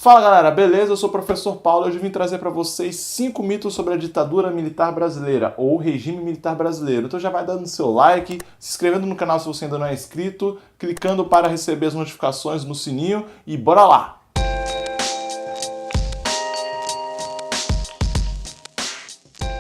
Fala galera, beleza? Eu sou o professor Paulo e hoje vim trazer para vocês 5 mitos sobre a ditadura militar brasileira ou regime militar brasileiro. Então já vai dando seu like, se inscrevendo no canal se você ainda não é inscrito, clicando para receber as notificações no sininho e bora lá!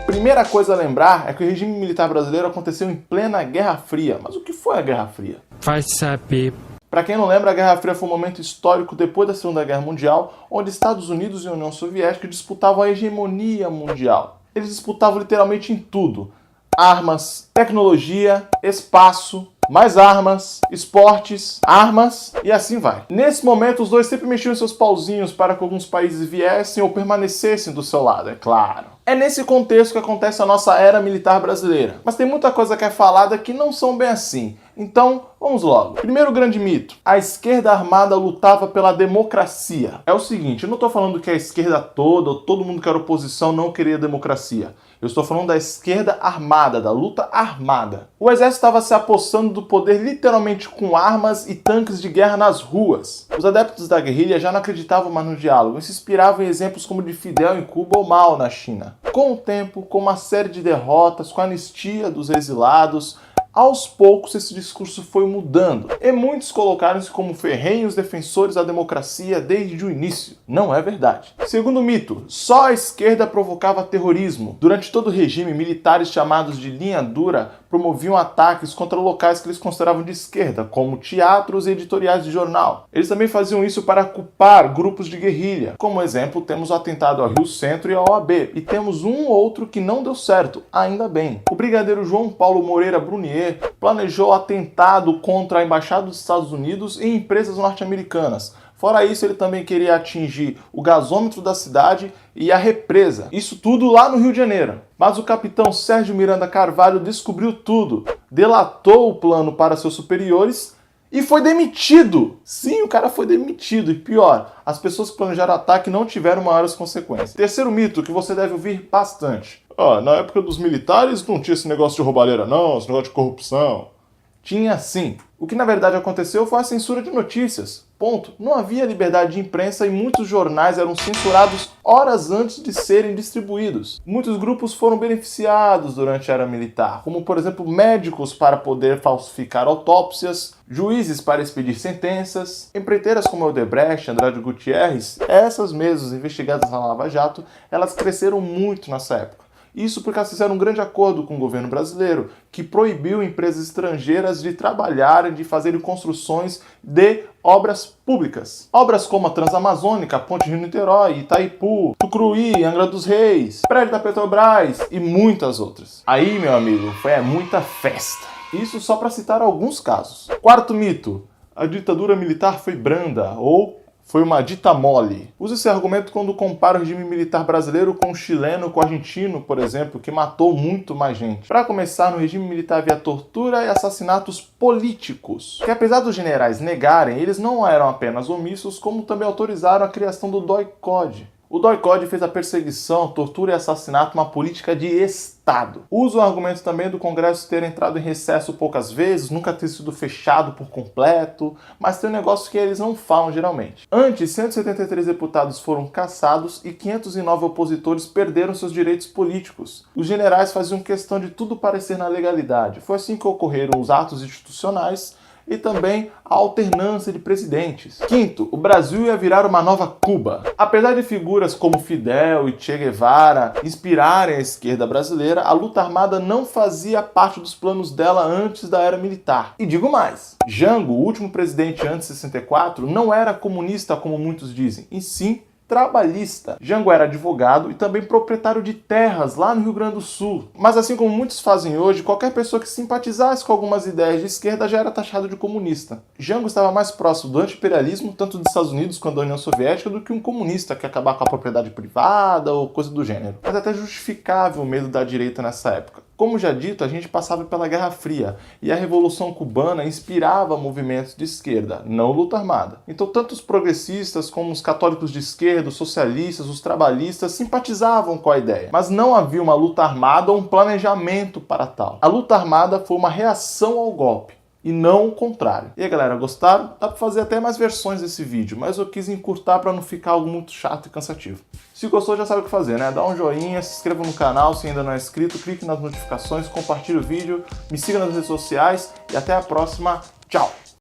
Primeira coisa a lembrar é que o regime militar brasileiro aconteceu em plena Guerra Fria. Mas o que foi a Guerra Fria? Vai saber. Para quem não lembra, a Guerra Fria foi um momento histórico depois da Segunda Guerra Mundial, onde Estados Unidos e a União Soviética disputavam a hegemonia mundial. Eles disputavam literalmente em tudo: armas, tecnologia, espaço, mais armas, esportes, armas e assim vai. Nesse momento, os dois sempre mexiam em seus pauzinhos para que alguns países viessem ou permanecessem do seu lado, é claro. É nesse contexto que acontece a nossa era militar brasileira. Mas tem muita coisa que é falada que não são bem assim. Então, vamos logo. Primeiro grande mito: a esquerda armada lutava pela democracia. É o seguinte, eu não estou falando que a esquerda toda, ou todo mundo que era oposição não queria democracia. Eu estou falando da esquerda armada, da luta armada. O exército estava se apossando do poder literalmente com armas e tanques de guerra nas ruas. Os adeptos da guerrilha já não acreditavam mais no diálogo e se inspiravam em exemplos como de Fidel em Cuba ou Mao na China. Com o tempo, com uma série de derrotas, com a anistia dos exilados, aos poucos esse discurso foi mudando e muitos colocaram-se como ferrenhos defensores da democracia desde o início. Não é verdade. Segundo mito: só a esquerda provocava terrorismo. Durante todo o regime, militares chamados de linha dura promoviam ataques contra locais que eles consideravam de esquerda, como teatros e editoriais de jornal. Eles também faziam isso para culpar grupos de guerrilha. Como exemplo, temos o atentado ao Rio Centro e à OAB, e temos um outro que não deu certo, ainda bem. O brigadeiro João Paulo Moreira Brunier planejou atentado contra a Embaixada dos Estados Unidos e empresas norte-americanas. Fora isso, ele também queria atingir o gasômetro da cidade e a represa. Isso tudo lá no Rio de Janeiro. Mas o capitão Sérgio Miranda Carvalho descobriu tudo, delatou o plano para seus superiores e foi demitido. Sim, o cara foi demitido. E pior, as pessoas que planejaram o ataque não tiveram maiores consequências. Terceiro mito que você deve ouvir bastante: na época dos militares não tinha esse negócio de roubalheira não, esse negócio de corrupção. Tinha sim. O que na verdade aconteceu foi a censura de notícias. Ponto. Não havia liberdade de imprensa e muitos jornais eram censurados horas antes de serem distribuídos. Muitos grupos foram beneficiados durante a era militar, como por exemplo médicos para poder falsificar autópsias, juízes para expedir sentenças, empreiteiras como Odebrecht, Andrade Gutierrez, essas mesmas investigadas na Lava Jato, elas cresceram muito nessa época. Isso porque elas fizeram um grande acordo com o governo brasileiro, que proibiu empresas estrangeiras de trabalharem, de fazerem construções de obras públicas. Obras como a Transamazônica, a Ponte Rio-Niterói, Itaipu, Tucuruí, Angra dos Reis, prédio da Petrobras e muitas outras. Aí, meu amigo, foi muita festa. Isso só para citar alguns casos. Quarto mito: a ditadura militar foi branda ou foi uma dita mole. Usa esse argumento quando compara o regime militar brasileiro com o chileno, com o argentino, por exemplo, que matou muito mais gente. Para começar, no regime militar havia tortura e assassinatos políticos, que apesar dos generais negarem, eles não eram apenas omissos, como também autorizaram a criação do DOI-CODE. O DOI-CODE fez a perseguição, tortura e assassinato uma política de Estado. Usa o argumento também do Congresso ter entrado em recesso poucas vezes, nunca ter sido fechado por completo, mas tem um negócio que eles não falam geralmente. Antes, 173 deputados foram cassados e 509 opositores perderam seus direitos políticos. Os generais faziam questão de tudo parecer na legalidade. Foi assim que ocorreram os atos institucionais e também a alternância de presidentes. Quinto, o Brasil ia virar uma nova Cuba. Apesar de figuras como Fidel e Che Guevara inspirarem a esquerda brasileira, a luta armada não fazia parte dos planos dela antes da era militar. E digo mais: Jango, o último presidente antes de 64, não era comunista como muitos dizem, e sim trabalhista. Jango era advogado e também proprietário de terras lá no Rio Grande do Sul. Mas assim como muitos fazem hoje, qualquer pessoa que simpatizasse com algumas ideias de esquerda já era taxado de comunista. Jango estava mais próximo do anti-imperialismo, tanto dos Estados Unidos quanto da União Soviética, do que um comunista que ia acabar com a propriedade privada ou coisa do gênero. Mas até justificável o medo da direita nessa época. Como já dito, a gente passava pela Guerra Fria e a Revolução Cubana inspirava movimentos de esquerda, não luta armada. Então tanto os progressistas como os católicos de esquerda, os socialistas, os trabalhistas simpatizavam com a ideia, mas não havia uma luta armada ou um planejamento para tal. A luta armada foi uma reação ao golpe. e não o contrário. E aí, galera, gostaram? Dá pra fazer até mais versões desse vídeo, mas eu quis encurtar para não ficar algo muito chato e cansativo. Se gostou, já sabe o que fazer, né? Dá um joinha, se inscreva no canal se ainda não é inscrito, clique nas notificações, compartilhe o vídeo, me siga nas redes sociais e até a próxima. Tchau!